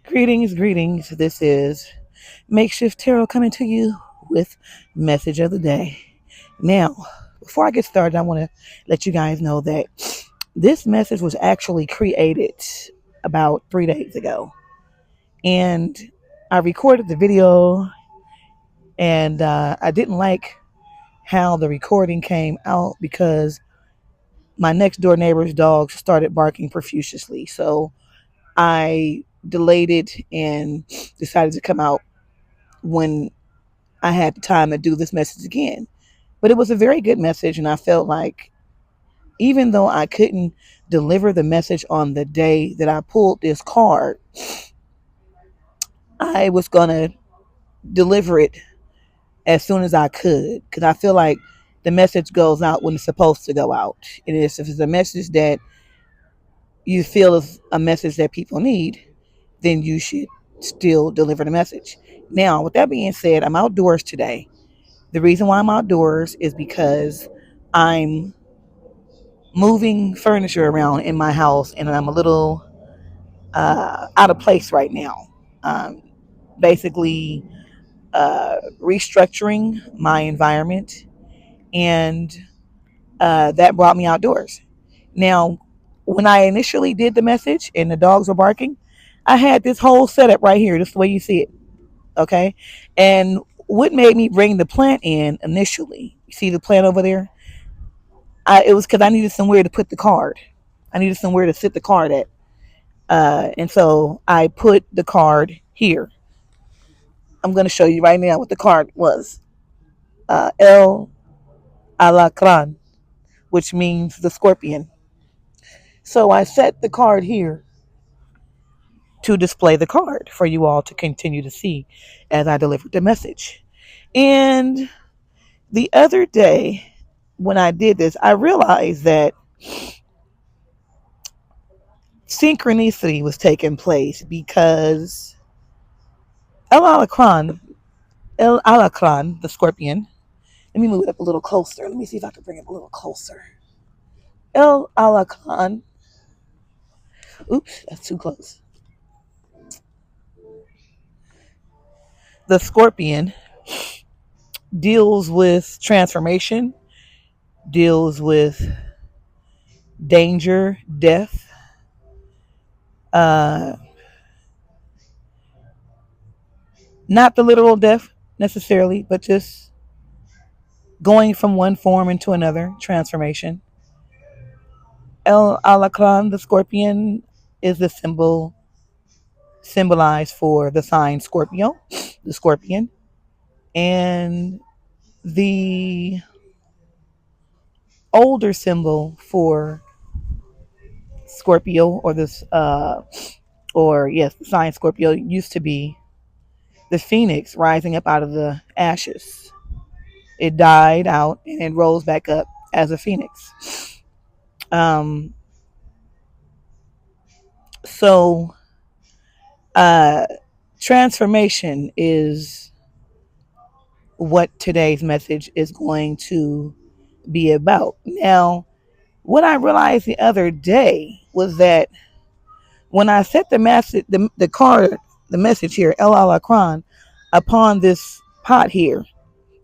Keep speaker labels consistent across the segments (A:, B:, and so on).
A: Greetings, greetings. This is Makeshift Tarot coming to you with message of the day. Now, before I get started, I want to let you guys know that this message was actually created about 3 days ago. And I recorded the video and I didn't like how the recording came out because my next door neighbor's dog started barking profusely. So I delayed it and decided to come out when I had the time to do this message again. But it was a very good message, and I felt like even though I couldn't deliver the message on the day that I pulled this card, I was going to deliver it as soon as I could because I feel like the message goes out when it's supposed to go out. It is if it's a message that you feel is a message that people need, then you should still deliver the message. Now, with that being said, I'm outdoors today. The reason why I'm outdoors is because I'm moving furniture around in my house and I'm a little out of place right now. Um, Basically, restructuring my environment, and that brought me outdoors. Now, when I initially did the message and the dogs were barking, I had this whole setup right here, just the way you see it. Okay. And what made me bring the plant in initially, you see the plant over there? It was because I needed somewhere to put the card. I needed somewhere to sit the card at. And so I put the card here. I'm going to show you right now what the card was. El Alacran, which means the scorpion. So I set the card here to display the card for you all to continue to see as I delivered the message. And the other day, when I did this, I realized that synchronicity was taking place because El Alacran, El Alacran, the scorpion. Let me move it up a little closer. Let me see if I can bring it a little closer. El Alacran. Oops, that's too close. The scorpion deals with transformation, deals with danger, death, uh, not the literal death necessarily, but just going from one form into another, transformation. El Alacran, the scorpion, is the symbolized for the sign Scorpio, the scorpion, and the older symbol for Scorpio or this or yes, the sign Scorpio used to be the phoenix rising up out of the ashes. It died out and it rose back up as a phoenix. Um, so uh, transformation is what today's message is going to be about. Now, what I realized the other day was that when I set the message, the card, the message here, El Alacran, upon this pot here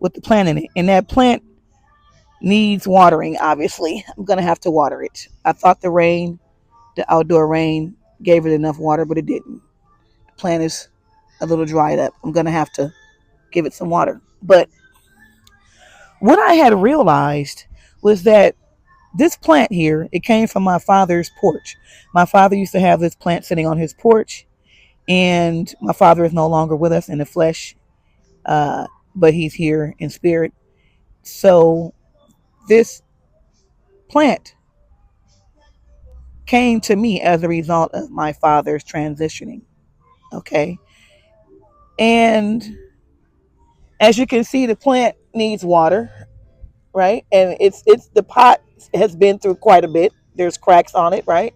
A: with the plant in it, and that plant needs watering, obviously. I'm going to have to water it. I thought the outdoor rain, gave it enough water, but it didn't. The plant is a little dried up. I'm going to have to give it some water. But what I had realized was that this plant here, it came from my father's porch. My father used to have this plant sitting on his porch, and my father is no longer with us in the flesh, uh, but he's here in spirit. So this plant came to me as a result of my father's transitioning. Okay. And as you can see, the plant needs water, right? And it's the pot has been through quite a bit. There's cracks on it, right?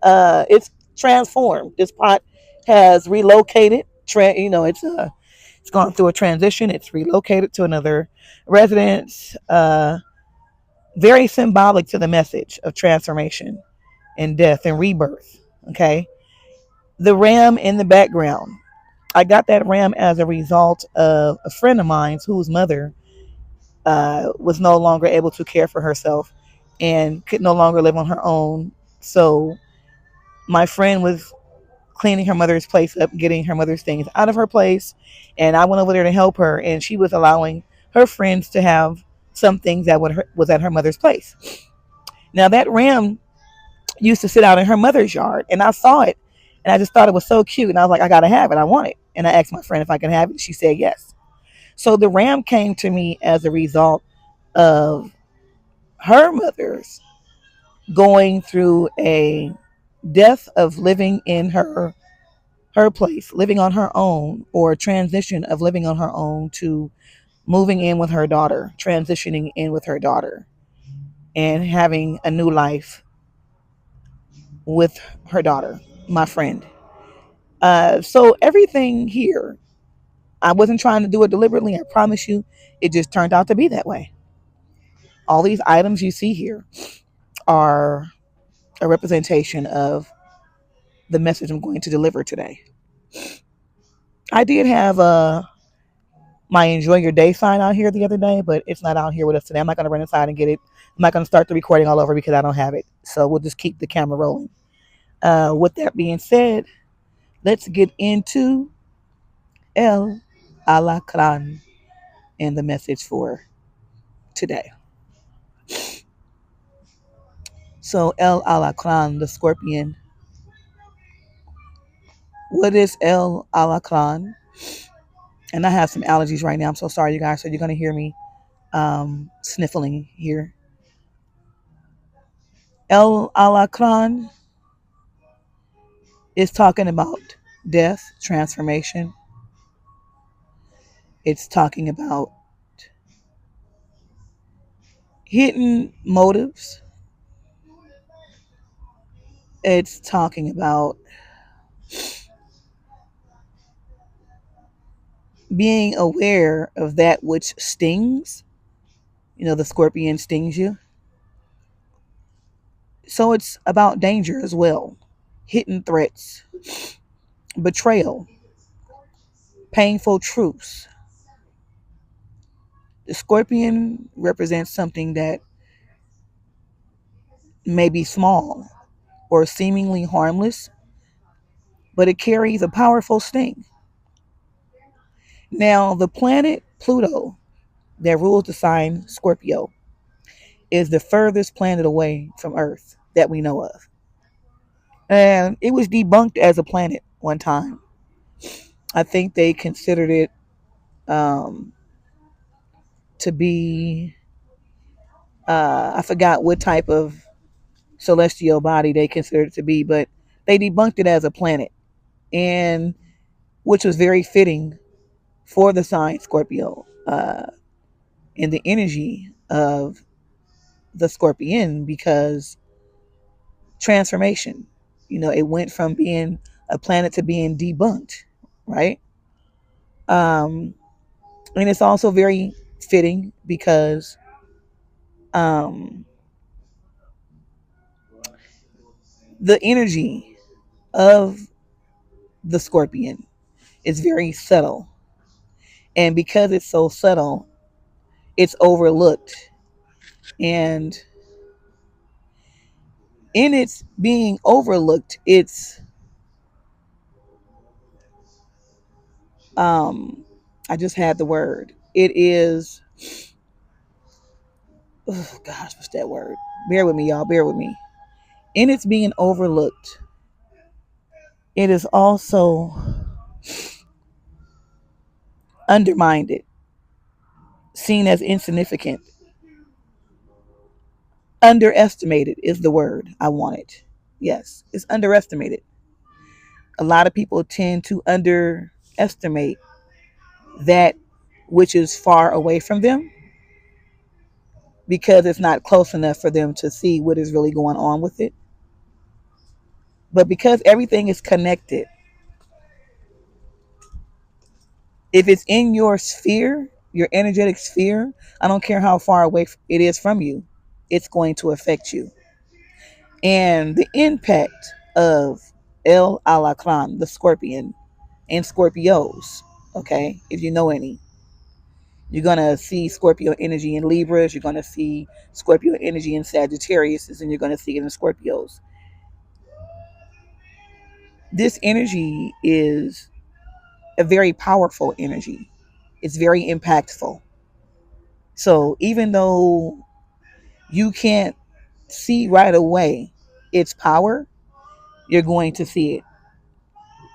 A: It's transformed. This pot has relocated. It's gone through a transition. It's relocated to another residence. Very symbolic to the message of transformation and death and rebirth. Okay. The ram in the background. I got that ram as a result of a friend of mine whose mother was no longer able to care for herself and could no longer live on her own. So my friend was cleaning her mother's place up, getting her mother's things out of her place, and I went over there to help her, and she was allowing her friends to have some things that was at her mother's place. Now that ram used to sit out in her mother's yard, and I saw it, and I just thought it was so cute, and I was like, I gotta have it, I want it, and I asked my friend if I could have it. She said yes. So the ram came to me as a result of her mother's going through a death of living in her place, living on her own, or a transition of living on her own to moving in with her daughter, transitioning in with her daughter, and having a new life with her daughter, my friend. So everything here, I wasn't trying to do it deliberately. I promise you, it just turned out to be that way. All these items you see here are a representation of the message I'm going to deliver today. I did have my enjoy your day sign out here the other day, but it's not out here with us today. I'm not going to run inside and get it. I'm not going to start the recording all over because I don't have it. So we'll just keep the camera rolling. With that being said, let's get into El Alacran and the message for today. So El Alacran, the scorpion. What is El Alacran? And I have some allergies right now. I'm so sorry, you guys. So you're going to hear me sniffling here. El Alacran is talking about death, transformation. It's talking about hidden motives. It's talking about being aware of that which stings. You know, the scorpion stings you. So it's about danger as well. Hidden threats, betrayal, painful truths. The scorpion represents something that may be small or seemingly harmless, but it carries a powerful sting. Now, the planet Pluto that rules the sign Scorpio is the furthest planet away from Earth that we know of. And it was debunked as a planet one time. I think they considered it um, to be, I forgot what type of celestial body they considered it to be, but they debunked it as a planet, and which was very fitting for the sign Scorpio and the energy of the scorpion because transformation. You know, it went from being a planet to being debunked, right? Um, and it's also very fitting because um, the energy of the scorpion is very subtle. And because it's so subtle, it's overlooked. And in its being overlooked, it's um I just had the word. It is, oh gosh, what's that word? Bear with me, y'all, bear with me. In its being overlooked, it is also undermined, seen as insignificant. Underestimated is the word I wanted. Yes, it's underestimated. A lot of people tend to underestimate that which is far away from them because it's not close enough for them to see what is really going on with it. But because everything is connected, if it's in your sphere, your energetic sphere, I don't care how far away it is from you, it's going to affect you. And the impact of El Alacran, the scorpion, and Scorpios. Okay, if you know any, you're gonna see Scorpio energy in Libras. You're gonna see Scorpio energy in Sagittarius, and you're gonna see it in Scorpios. This energy is a very powerful energy. It's very impactful. So even though you can't see right away its power, you're going to see it.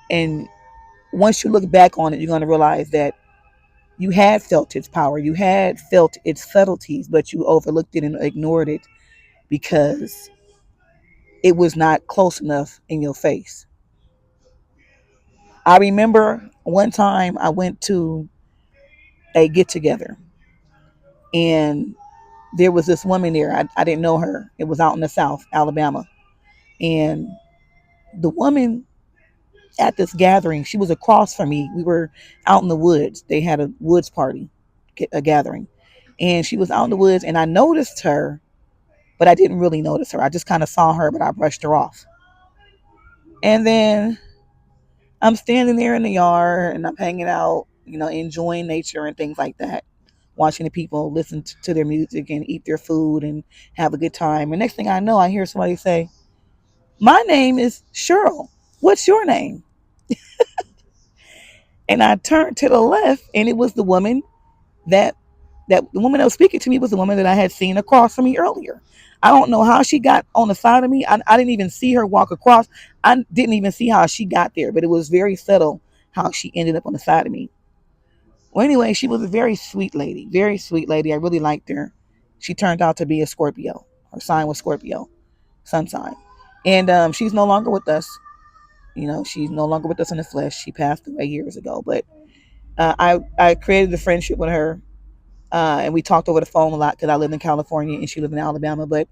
A: And once you look back on it, you're going to realize that you had felt its power, you had felt its subtleties, but you overlooked it and ignored it because it was not close enough in your face. I remember one time I went to a get together and there was this woman there. I didn't know her. It was out in the South, Alabama. And the woman at this gathering, she was across from me. We were out in the woods. They had a woods party, a gathering. And she was out in the woods and I noticed her, but I didn't really notice her. I just kind of saw her, but I brushed her off. And then I'm standing there in the yard and I'm hanging out, enjoying nature and things like that, watching the people listen to their music and eat their food and have a good time. And next thing I know, I hear somebody say, "My name is Cheryl. What's your name?" And I turned to the left, and it was the woman that the woman that was speaking to me was the woman that I had seen across from me earlier. I don't know how she got on the side of me. I didn't even see her walk across. I didn't even see how she got there, but it was very subtle how she ended up on the side of me. Well, anyway, she was a very sweet lady, very sweet lady. I really liked her. She turned out to be a Scorpio. Her sign was Scorpio, sun sign. And she's no longer with us. She's no longer with us in the flesh. She passed away years ago. But I created a friendship with her, and we talked over the phone a lot because I lived in California and she lived in Alabama. But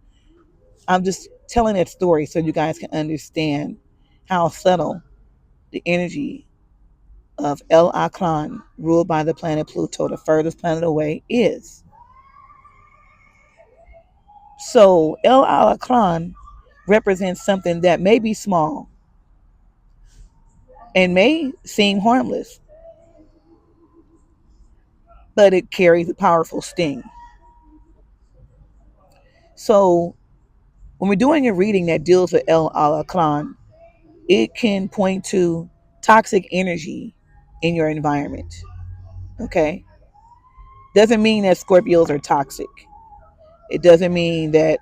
A: I'm just telling that story so you guys can understand how subtle the energy of El Akran, ruled by the planet Pluto, the furthest planet away, is. So El Alacran represents something that may be small and may seem harmless, but it carries a powerful sting. So when we're doing a reading that deals with El Alacran, it can point to toxic energy in your environment. Okay? Doesn't mean that Scorpios are toxic. It doesn't mean that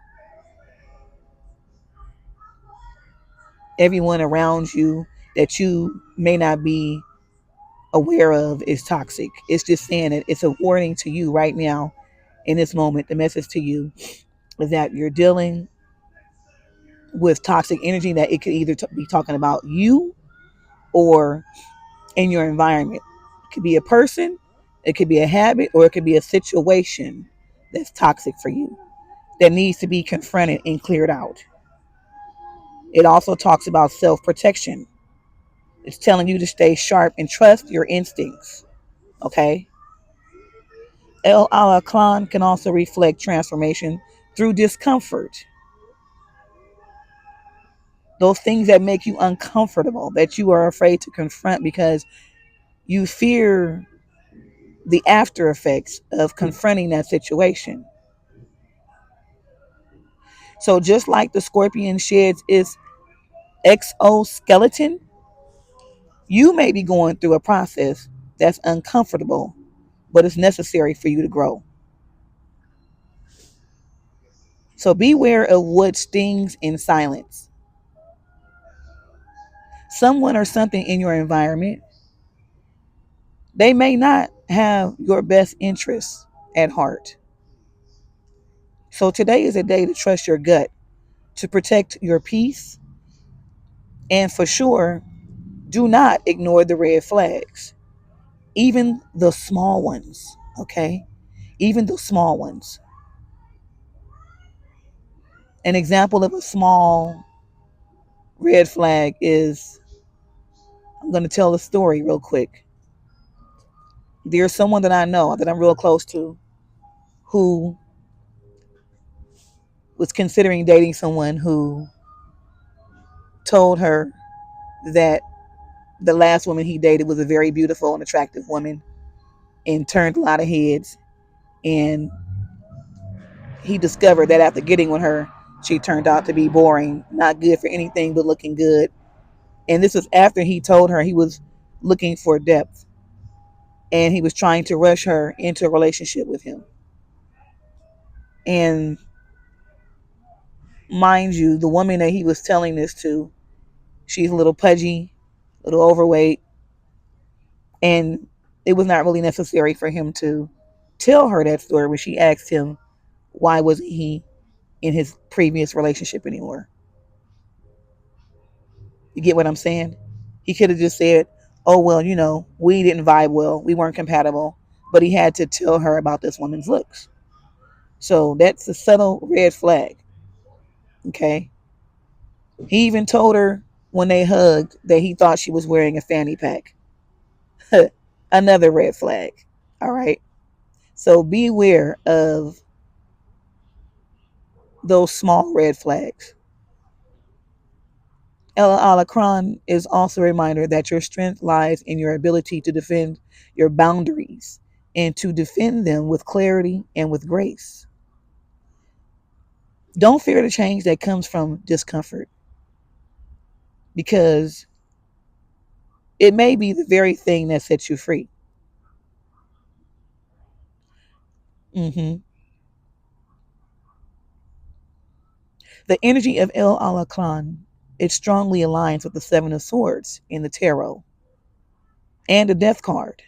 A: everyone around you that you may not be aware of is toxic. It's just saying that it's a warning to you right now in this moment. The message to you is that you're dealing with toxic energy, that it could either be talking about you or in your environment. It could be a person, it could be a habit, or it could be a situation that's toxic for you that needs to be confronted and cleared out. It also talks about self protection. It's telling you to stay sharp and trust your instincts. Okay? El Alaclan can also reflect transformation through discomfort. Those things that make you uncomfortable, that you are afraid to confront because you fear the after effects of confronting that situation. So just like the scorpion sheds its exoskeleton, you may be going through a process that's uncomfortable, but it's necessary for you to grow. So beware of what stings in silence. Someone or something in your environment, they may not have your best interests at heart. So today is a day to trust your gut, to protect your peace, and for sure, do not ignore the red flags, even the small ones, okay? Even the small ones. An example of a small red flag is, I'm going to tell a story real quick. There's someone that I know that I'm real close to who was considering dating someone who told her that the last woman he dated was a very beautiful and attractive woman and turned a lot of heads. And he discovered that after getting with her, she turned out to be boring, not good for anything but looking good. And this was after he told her he was looking for depth and he was trying to rush her into a relationship with him. And mind you, the woman that he was telling this to, she's a little pudgy, a little overweight, and it was not really necessary for him to tell her that story when she asked him why wasn't he in his previous relationship anymore. You get what I'm saying? He could have just said, oh, well, we didn't vibe well. We weren't compatible. But he had to tell her about this woman's looks. So that's a subtle red flag. Okay. He even told her when they hugged that he thought she was wearing a fanny pack. Another red flag. All right. So beware of those small red flags. El Alacran is also a reminder that your strength lies in your ability to defend your boundaries and to defend them with clarity and with grace. Don't fear the change that comes from discomfort because it may be the very thing that sets you free. hmm The energy of El Alacran, it strongly aligns with the Seven of Swords in the tarot and the Death card.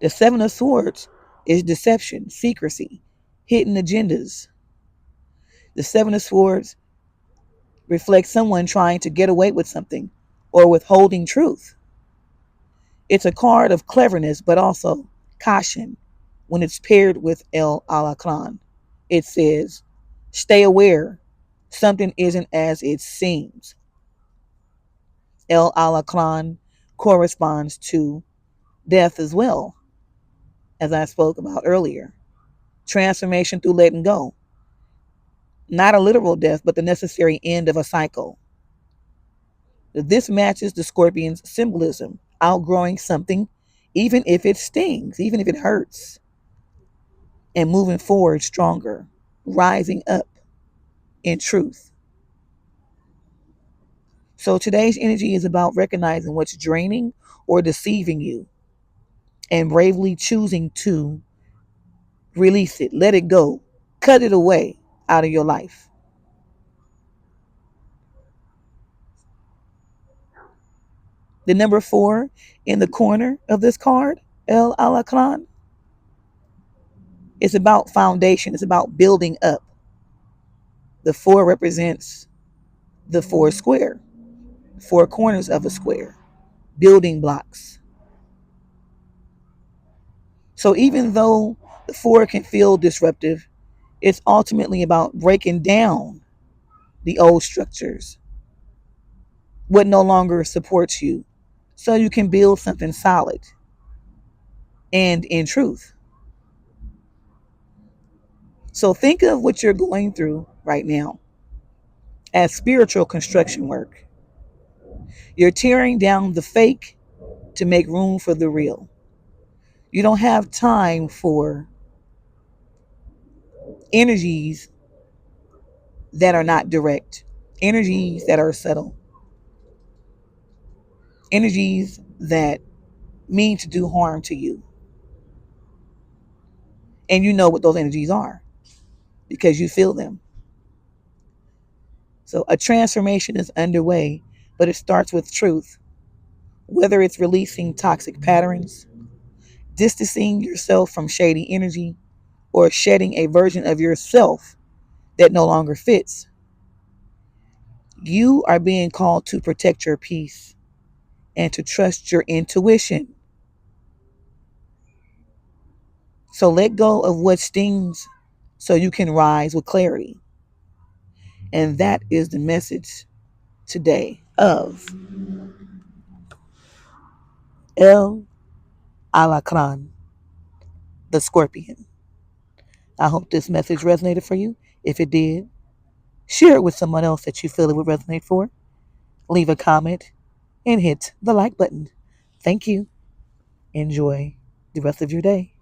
A: The Seven of Swords is deception, secrecy, hidden agendas. The Seven of Swords reflects someone trying to get away with something or withholding truth. It's a card of cleverness, but also caution when it's paired with El Alacran. It says, stay aware, something isn't as it seems. El Alacran corresponds to death as well, as I spoke about earlier. Transformation through letting go. Not a literal death, but the necessary end of a cycle. This matches the scorpion's symbolism, outgrowing something, even if it stings, even if it hurts, and moving forward stronger, rising up in truth. So today's energy is about recognizing what's draining or deceiving you and bravely choosing to release it, let it go, cut it away out of your life. The number 4 in the corner of this card, El Alacran, is about foundation. It's about building up. The 4 represents the 4 square, 4 corners of a square, building blocks. So even though the 4 can feel disruptive, it's ultimately about breaking down the old structures, what no longer supports you, so you can build something solid and in truth. So think of what you're going through right now as spiritual construction work. You're tearing down the fake to make room for the real. You don't have time for energies that are not direct, energies that are subtle, energies that mean to do harm to you. And you know what those energies are because you feel them. So a transformation is underway, but it starts with truth. Whether it's releasing toxic patterns, distancing yourself from shady energy, or shedding a version of yourself that no longer fits, you are being called to protect your peace and to trust your intuition. So let go of what stings so you can rise with clarity. And that is the message today of El Alacran, the Scorpion. I hope this message resonated for you. If it did, share it with someone else that you feel it would resonate for. leave a comment, and hit the like button. Thank you. Enjoy the rest of your day.